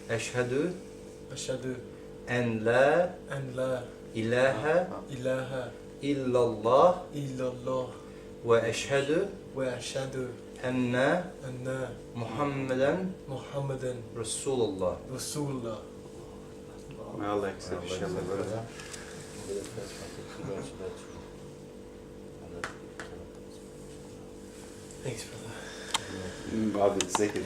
Eşhedü أشهد en la أن لا ilahe إله illallah إلا الله ve eşhedü وأشهد enne أن Muhammeden محمدا Resulullah. رسول الله. May Allah accept inshallah, brother. Thanks, brother. بعد السكت.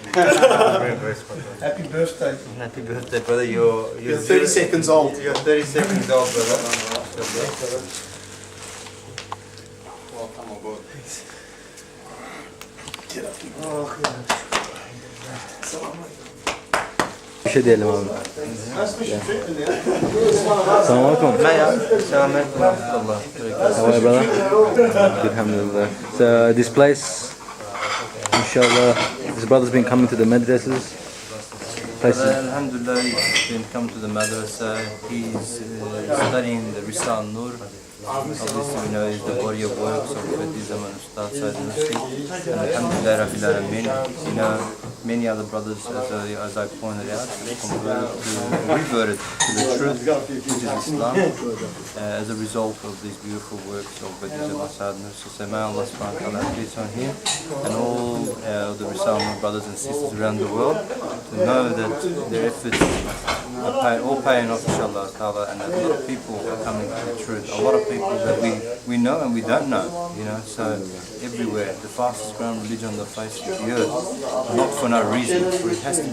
Happy birthday. Happy birthday, brother. You're 30 seconds old. You're 30 seconds old, brother. Welcome aboard. Bir şey diyelim abi. That's Mission Trenton now. Assalamualaikum. Selamünaleyküm. Allah. How are you, brother? Good, alhamdulillah. So this place, inshallah, this brother's been coming to the madrasas. Places. Alhamdulillah, he's been come to the madrasa. He's studying the Risal Nur. Obviously, we know is the body of works of Badi Zaman Ustad Sayyid Nursi. And alhamdulillah, Rabbil Alameen, you know, many other brothers, as I pointed out, reverted to the truth, which is Islam, as a result of these beautiful works of Badi Zaman Sayyid Nursi. So may Allah subhanahu wa ta'ala have peace on him and all the Risal Nur brothers and sisters around the world to know that their efforts are all paying off, inshallah ta'ala, and that a lot of people are coming to the truth. A lot of people that we know and we don't know, you know, so everywhere, the fastest growing religion on the face of the earth, not for no reason, for it has to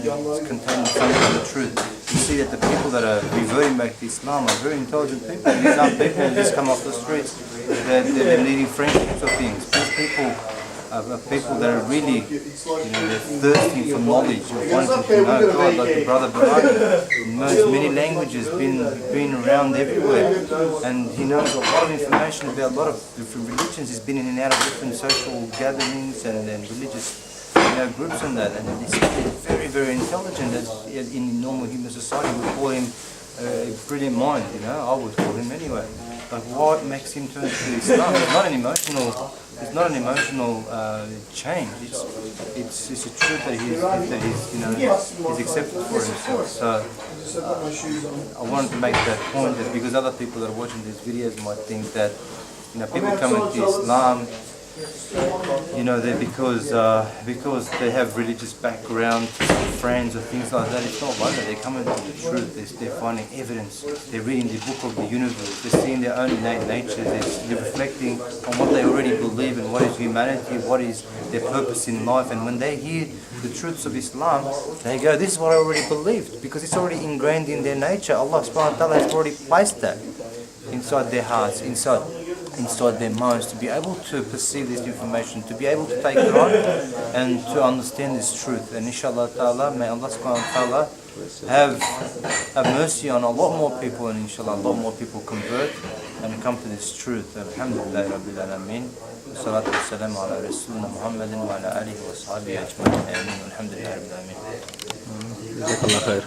contain something of the truth. You see that the people that are reverting back to Islam are very intelligent people. These aren't people who just come off the streets, they're leading friendships or things. These people are people that are really, you know, they're thirsting for knowledge, of wanting to know God, like the brother Baraka knows many languages, been around everywhere, and he knows a lot of information about a lot of different religions. He's been in and out of different social gatherings and religious, you know, groups and that, and he's very, very intelligent. As in normal human society, we call him a brilliant mind, you know, I would call him anyway. But what makes him turn to Islam? It's not an emotional change. It's a truth that he's you know, he's accepted for himself. So I wanted to make that point, that because other people that are watching these videos might think that, you know, people coming to Islam, you know, they're because they have religious background, friends or things like that. It's not like that. They're coming to the truth. They're finding evidence. They're reading the book of the universe. They're seeing their own innate nature. They're reflecting on what they already believe and what is humanity, what is their purpose in life. And when they hear the truths of Islam, they go, this is what I already believed, because it's already ingrained in their nature. Allah subhanahu wa ta'ala has already placed that inside their hearts, inside their minds, to be able to perceive this information, to be able to take it on and to understand this truth. And inshallah ta'ala, may Allah subhanahu wa ta'ala have mercy on a lot more people, and inshallah a lot more people convert and come to this truth. Alhamdulillah Rabbil Alameen. Salatu wassalamu ala Rasulina Muhammadin wa ala alihi wa sahbihi ajma'in. Ameen. Alhamdulillah Rabbil Alameen. Jazakallah khair.